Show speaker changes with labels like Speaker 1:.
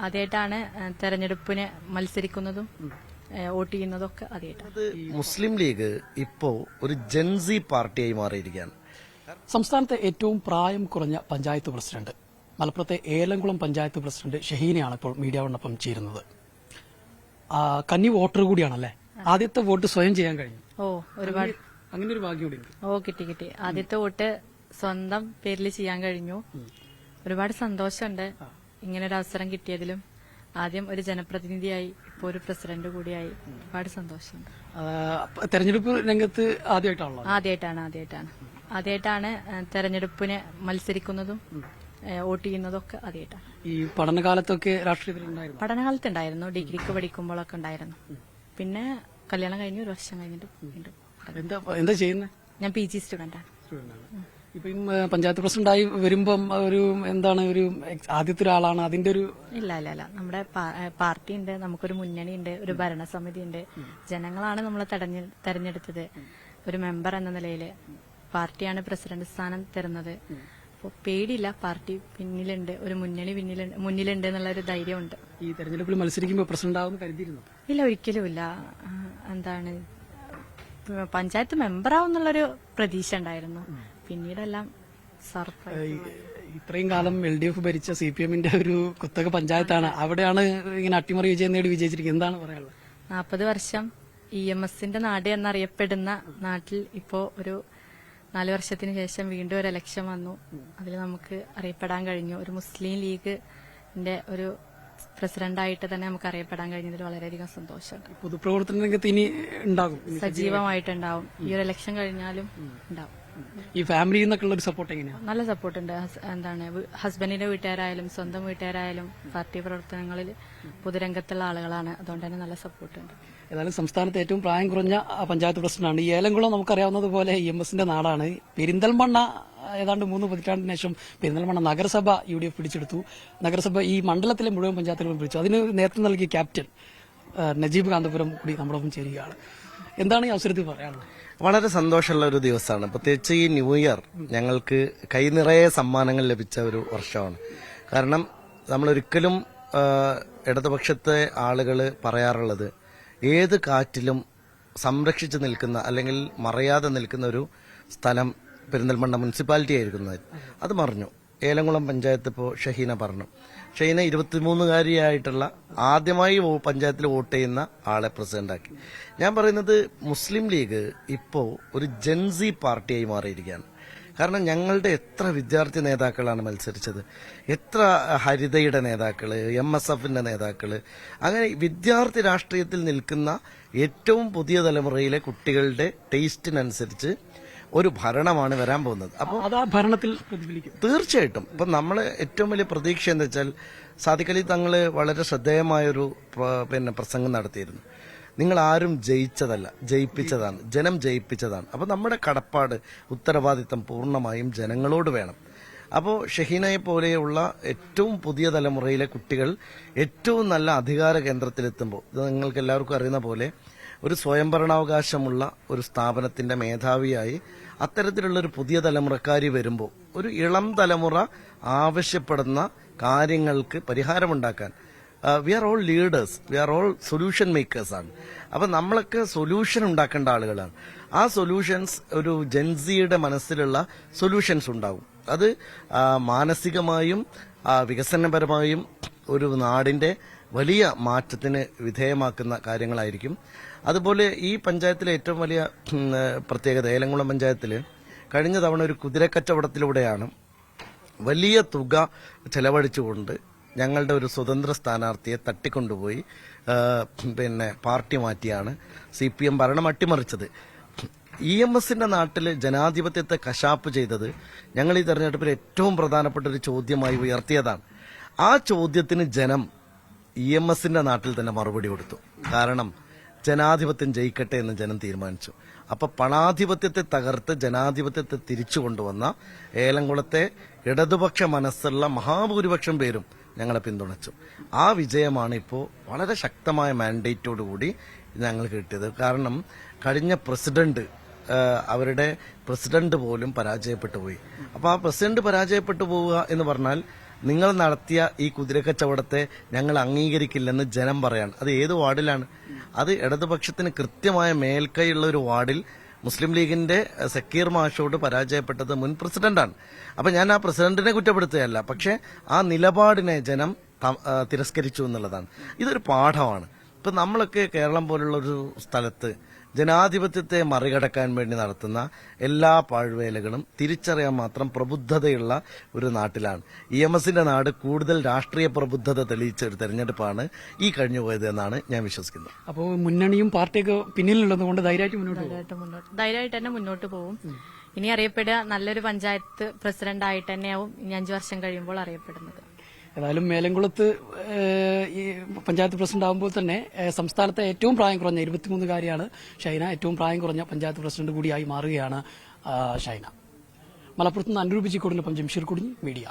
Speaker 1: ആദ്യമായിട്ടാണ് തെരഞ്ഞെടുപ്പിന് മത്സരിക്കുന്നതും വോട്ട് ചെയ്യുന്നതും ഒക്കെ ആദ്യമായിട്ടാണ്.
Speaker 2: മുസ്ലിം ലീഗ് ഇപ്പോ ഒരു ജൻസി പാർട്ടിയായി മാറിയിരിക്കുകയാണ്.
Speaker 3: സംസ്ഥാനത്തെ ഏറ്റവും പ്രായം കുറഞ്ഞ പഞ്ചായത്ത് പ്രസിഡന്റ് മലപ്പുറത്തെ ഏലംകുളം പഞ്ചായത്ത് പ്രസിഡന്റ് ഷഹീനയാണ് ഇപ്പോൾ മീഡിയ വണ്ണൊപ്പം ചേരുന്നത്. കന്നി വോട്ടർ കൂടിയാണല്ലേ? ആദ്യത്തെ വോട്ട് സ്വയം ചെയ്യാൻ കഴിഞ്ഞു.
Speaker 1: ഒരുപാട്
Speaker 3: അങ്ങനെ ഒരു ഭാഗ്യം കൂടി
Speaker 1: കിട്ടി. ആദ്യത്തെ വോട്ട് സ്വന്തം പേരിൽ ചെയ്യാൻ കഴിഞ്ഞു. ഒരുപാട് സന്തോഷമുണ്ട് ഇങ്ങനെ ഒരു അവസരം കിട്ടിയതിലും. ആദ്യം ഒരു ജനപ്രതിനിധിയായി ഇപ്പോൾ ഒരു പ്രസിഡന്റ് കൂടിയായി ഒരുപാട് സന്തോഷമുണ്ട്.
Speaker 3: തെരഞ്ഞെടുപ്പ് രംഗത്ത്
Speaker 1: ആദ്യമായിട്ടാണ് തെരഞ്ഞെടുപ്പിന് മത്സരിക്കുന്നതും വോട്ട് ചെയ്യുന്നതും ഒക്കെ ആദ്യമായിട്ടാണ്.
Speaker 3: ഈ പഠനകാലത്തൊക്കെ രാഷ്ട്രീയത്തിലുണ്ടായിരുന്നു?
Speaker 1: പഠനകാലത്തുണ്ടായിരുന്നു, ഡിഗ്രിക്ക് പഠിക്കുമ്പോഴൊക്കെ ഉണ്ടായിരുന്നു. പിന്നെ കല്യാണം കഴിഞ്ഞു, ഒരു വർഷം കഴിഞ്ഞിട്ട് വീണ്ടും.
Speaker 3: എന്താ ചെയ്യുന്നത്?
Speaker 1: ഞാൻ PG സ്റ്റുഡന്റാണ്.
Speaker 3: ഇപ്പം പഞ്ചായത്ത് പ്രസിഡന്റായി വരുമ്പം എന്താണ് ആദ്യത്തെ ഒരാളാണ് അതിന്റെ ഒരു?
Speaker 1: ഇല്ല നമ്മുടെ പാർട്ടി ഉണ്ട്, നമുക്കൊരു മുന്നണി ഉണ്ട്, ഒരു ഭരണസമിതി ഉണ്ട്. ജനങ്ങളാണ് നമ്മളെ തെരഞ്ഞെടുത്തത്. ഒരു മെമ്പർ എന്ന നിലയിൽ പാർട്ടിയാണ് പ്രസിഡന്റ് സ്ഥാനം തരുന്നത്. അപ്പോൾ പേടിയില്ല, പാർട്ടി പിന്നിലുണ്ട്, ഒരു മുന്നണി മുന്നിലുണ്ട് എന്നുള്ള ഒരു ധൈര്യമുണ്ട്.
Speaker 3: ഈ തെരഞ്ഞെടുപ്പിൽ മത്സരിക്കുമ്പോൾ പ്രസിഡന്റ് ആവുമെന്ന് കരുതിയിരുന്നു?
Speaker 1: ഇല്ല, ഒരിക്കലും ഇല്ല. പഞ്ചായത്ത് മെമ്പറാവുന്നുള്ളൊരു പ്രതീക്ഷ ഉണ്ടായിരുന്നു. പിന്നീടെല്ലാം സർപ്രൈസ്.
Speaker 3: ഇത്രയും കാലം LDF ഭരിച്ച CPM-ന്റെ ഒരു കുത്തക പഞ്ചായത്താണ്, അവിടെയാണ് ഇങ്ങനെ അട്ടിമറി വിജയം നേടി വിജയിച്ചിരിക്കുന്നത്. എന്താണ് പറയാനുള്ളത്?
Speaker 1: 40 വർഷം EMSന്റെ നാട് എന്നറിയപ്പെടുന്ന നാട്ടിൽ ഇപ്പോ ഒരു 4 വർഷത്തിന് ശേഷം വീണ്ടും ഒരു ഇലക്ഷൻ വന്നു. അതിൽ നമുക്ക് അറിയപ്പെടാൻ കഴിഞ്ഞു. ഒരു മുസ്ലിം ലീഗിന്റെ ഒരു പ്രസിഡന്റായിട്ട് തന്നെ നമുക്ക് അറിയപ്പെടാൻ കഴിഞ്ഞതിൽ വളരെയധികം സന്തോഷമുണ്ട്.
Speaker 3: പൊതുപ്രവർത്തന രംഗത്ത് ഇനി ഉണ്ടാകും,
Speaker 1: സജീവമായിട്ടുണ്ടാവും. ഈ ഒരു ഇലക്ഷൻ കഴിഞ്ഞാലും ഉണ്ടാവും.
Speaker 3: ഈ ഫാമിലിയിൽ നിന്നൊക്കെയുള്ള ഒരു സപ്പോർട്ട് എങ്ങനെയാണ്?
Speaker 1: നല്ല സപ്പോർട്ടുണ്ട്. ഹസ്ബൻഡിന്റെ വീട്ടുകാരായാലും സ്വന്തം വീട്ടുകാരായാലും പാർട്ടി പ്രവർത്തനങ്ങളിൽ പൊതുരംഗത്തുള്ള ആളുകളാണ്. അതുകൊണ്ട് തന്നെ നല്ല സപ്പോർട്ടുണ്ട്.
Speaker 3: ഏതായാലും സംസ്ഥാനത്തെ ഏറ്റവും പ്രായം കുറഞ്ഞ പഞ്ചായത്ത് പ്രസിഡന്റാണ്. ഈ ഏലംകുളം നമുക്കറിയാവുന്നതുപോലെ EMSന്റെ നാടാണ്. പെരിന്തൽമണ്ണ ഏതാണ്ട് 3 പതിറ്റാണ്ടിന് ശേഷം പെരിന്തൽമണ്ണ നഗരസഭ UDF പിടിച്ചെടുത്തു. നഗരസഭ ഈ മണ്ഡലത്തിലെ മുഴുവൻ പഞ്ചായത്തുകളും പിടിച്ചു. അതിന് നേതൃത്വം നൽകിയ ക്യാപ്റ്റൻ നജീബ് കാന്തപുരം കൂടി നമ്മളൊപ്പം ചേരുകയാണ്. എന്താണ് ഈ അവസരത്തിൽ പറയാനുള്ളത്?
Speaker 2: വളരെ സന്തോഷമുള്ള ഒരു ദിവസമാണ്. പ്രത്യേകിച്ച് ഈ ന്യൂ ഇയർ ഞങ്ങൾക്ക് കൈനിറയെ സമ്മാനങ്ങൾ ലഭിച്ച ഒരു വർഷമാണ്. കാരണം നമ്മളൊരിക്കലും ഇടതുപക്ഷത്തെ ആളുകൾ പറയാറുള്ളത് ഏത് കാറ്റിലും സംരക്ഷിച്ചു നിൽക്കുന്ന അല്ലെങ്കിൽ മറയാതെ നിൽക്കുന്ന ഒരു സ്ഥലം പെരിന്തൽമണ്ണ മുനിസിപ്പാലിറ്റി ആയിരിക്കുന്നത്. അത് മറിഞ്ഞു. ഏലംകുളം പഞ്ചായത്ത് ഇപ്പോൾ ഷഹീന പറഞ്ഞു. ഷഹീന 23-കാരിയായിട്ടുള്ള ആദ്യമായി പഞ്ചായത്തിൽ വോട്ട് ചെയ്യുന്ന ആളെ പ്രസിഡന്റാക്കി. ഞാൻ പറയുന്നത് മുസ്ലിം ലീഗ് ഇപ്പോൾ ഒരു ജൻസി പാർട്ടിയായി മാറിയിരിക്കുകയാണ്. കാരണം ഞങ്ങളുടെ എത്ര വിദ്യാർത്ഥി നേതാക്കളാണ് മത്സരിച്ചത്, എത്ര ഹരിതയുടെ നേതാക്കള്, MSFന്റെ നേതാക്കള്, അങ്ങനെ വിദ്യാർത്ഥി രാഷ്ട്രീയത്തിൽ നിൽക്കുന്ന ഏറ്റവും പുതിയ തലമുറയിലെ കുട്ടികളുടെ ടേസ്റ്റിനനുസരിച്ച് ഒരു ഭരണമാണ് വരാൻ പോകുന്നത്. അപ്പോൾ
Speaker 3: അത് ആ ഭരണത്തിൽ പ്രതിഫലിക്കും
Speaker 2: തീർച്ചയായിട്ടും. ഇപ്പം നമ്മൾ ഏറ്റവും വലിയ പ്രതീക്ഷ എന്താ വെച്ചാൽ സാദിഖ് അലി തങ്ങൾ വളരെ ശ്രദ്ധേയമായൊരു പ്രസംഗം നടത്തിയിരുന്നു. നിങ്ങൾ ആരും ജയിച്ചതല്ല, ജയിപ്പിച്ചതാണ്, ജനം ജയിപ്പിച്ചതാണ്. അപ്പോൾ നമ്മുടെ കടപ്പാട്, ഉത്തരവാദിത്തം പൂർണ്ണമായും ജനങ്ങളോട് വേണം. അപ്പോൾ ഷഹീനയെ പോലെയുള്ള ഏറ്റവും പുതിയ തലമുറയിലെ കുട്ടികൾ ഏറ്റവും നല്ല അധികാര കേന്ദ്രത്തിലെത്തുമ്പോൾ, ഇത് നിങ്ങൾക്ക് എല്ലാവർക്കും അറിയുന്ന പോലെ ഒരു സ്വയംഭരണാവകാശമുള്ള ഒരു സ്ഥാപനത്തിന്റെ മേധാവിയായി അത്തരത്തിലുള്ളൊരു പുതിയ തലമുറക്കാരി വരുമ്പോൾ ഒരു ഇളം തലമുറ ആവശ്യപ്പെടുന്ന കാര്യങ്ങൾക്ക് പരിഹാരമുണ്ടാക്കാൻ we are all leaders, we are all solution makers ആണ്. അപ്പം നമ്മളൊക്കെ സൊല്യൂഷൻ ഉണ്ടാക്കേണ്ട ആളുകളാണ്. ആ സൊല്യൂഷൻസ് ഒരു ജൻസിയുടെ മനസ്സിലുള്ള സൊല്യൂഷൻസ് ഉണ്ടാവും. അത് മാനസികമായും വികസനപരമായും ഒരു നാടിന്റെ വലിയ മാറ്റത്തിന് വിധേയമാക്കുന്ന കാര്യങ്ങളായിരിക്കും. അതുപോലെ ഈ പഞ്ചായത്തിലെ ഏറ്റവും വലിയ പ്രത്യേകത, ഏലംകുളം പഞ്ചായത്തിൽ കഴിഞ്ഞ തവണ ഒരു കുതിരക്കച്ചവടത്തിലൂടെയാണ് വലിയ തുക ചെലവഴിച്ചുകൊണ്ട് ഞങ്ങളുടെ ഒരു സ്വതന്ത്ര സ്ഥാനാർത്ഥിയെ തട്ടിക്കൊണ്ടുപോയി പാർട്ടി മാറ്റിയാണ് CPM ഭരണം അട്ടിമറിച്ചത്. EMSന്റെ നാട്ടിൽ ജനാധിപത്യത്തെ കശാപ്പ് ചെയ്തത് ഞങ്ങൾ ഈ തെരഞ്ഞെടുപ്പിൽ ഏറ്റവും പ്രധാനപ്പെട്ട ഒരു ചോദ്യമായി ഉയർത്തിയതാണ്. ആ ചോദ്യത്തിന് ജനം EMSന്റെ നാട്ടിൽ തന്നെ മറുപടി കൊടുത്തു. കാരണം ജനാധിപത്യം ജയിക്കട്ടെ എന്ന് ജനം തീരുമാനിച്ചു. അപ്പൊ പണാധിപത്യത്തെ തകർത്ത് ജനാധിപത്യത്തെ തിരിച്ചു കൊണ്ടുവന്ന ഏലംകുളത്തെ ഇടതുപക്ഷ മനസ്സുള്ള മഹാഭൂരിപക്ഷം പേരും ഞങ്ങളെ പിന്തുണച്ചു. ആ വിജയമാണ് ഇപ്പോൾ വളരെ ശക്തമായ മാൻഡേറ്റോടുകൂടി ഞങ്ങൾ കിട്ടിയത്. കാരണം കഴിഞ്ഞ പ്രസിഡന്റ്, അവരുടെ പ്രസിഡന്റ് പോലും പരാജയപ്പെട്ടു പോയി. അപ്പോൾ ആ പ്രസിഡന്റ് പരാജയപ്പെട്ടു പോവുക എന്ന് പറഞ്ഞാൽ നിങ്ങൾ നടത്തിയ ഈ കുതിരക്കച്ചവടത്തെ ഞങ്ങൾ അംഗീകരിക്കില്ലെന്ന് ജനം പറയാണ്. അത് ഏത് വാർഡിലാണ്? അത് ഇടതുപക്ഷത്തിന് കൃത്യമായ മേൽക്കൈയുള്ള ഒരു വാർഡിൽ മുസ്ലിം ലീഗിന്റെ സക്കീർ മാഷോട് പരാജയപ്പെട്ടത് മുൻ പ്രസിഡന്റാണ്. അപ്പൊ ഞാൻ ആ പ്രസിഡന്റിനെ കുറ്റപ്പെടുത്തുകയല്ല, പക്ഷെ ആ നിലപാടിനെ ജനം തിരസ്കരിച്ചു എന്നുള്ളതാണ്. ഇതൊരു പാഠമാണ്. ഇപ്പൊ നമ്മളൊക്കെ കേരളം പോലുള്ള ഒരു സ്ഥലത്ത് ജനാധിപത്യത്തെ മറികടക്കാൻ വേണ്ടി നടത്തുന്ന എല്ലാ പാഴ്വേലകളും തിരിച്ചറിയാൻ മാത്രം പ്രബുദ്ധതയുള്ള ഒരു നാട്ടിലാണ്. EMSന്റെ നാട് കൂടുതൽ രാഷ്ട്രീയ പ്രബുദ്ധത തെളിയിച്ച ഒരു തെരഞ്ഞെടുപ്പാണ് ഈ കഴിഞ്ഞു പോയത് എന്നാണ് ഞാൻ വിശ്വസിക്കുന്നത്.
Speaker 3: അപ്പോൾ മുന്നണിയും പാർട്ടിയൊക്കെ പിന്നിലുള്ളത് കൊണ്ട് ധൈര്യമായിട്ട് മുന്നോട്ട്
Speaker 1: ധൈര്യമായിട്ട് തന്നെ മുന്നോട്ട് പോകും. ഇനി അറിയപ്പെടുക നല്ലൊരു പഞ്ചായത്ത് പ്രസിഡന്റ് ആയിട്ട് തന്നെയാവും ഇനി 5 വർഷം കഴിയുമ്പോൾ അറിയപ്പെടുന്നത്.
Speaker 3: ഏതായാലും മേലംകുളത്ത് ഈ പഞ്ചായത്ത് പ്രസിഡന്റ് ആകുമ്പോൾ തന്നെ സംസ്ഥാനത്തെ ഏറ്റവും പ്രായം കുറഞ്ഞ 23-കാരിയാണ് ഷൈന. ഏറ്റവും പ്രായം കുറഞ്ഞ പഞ്ചായത്ത് പ്രസിഡന്റ് കൂടിയായി മാറുകയാണ് ഷൈന. മലപ്പുറത്ത് നിന്ന് അനുരൂപിച്ചിക്കോടിനൊപ്പം ജംഷീർ കുടിഞ്ഞി, മീഡിയ.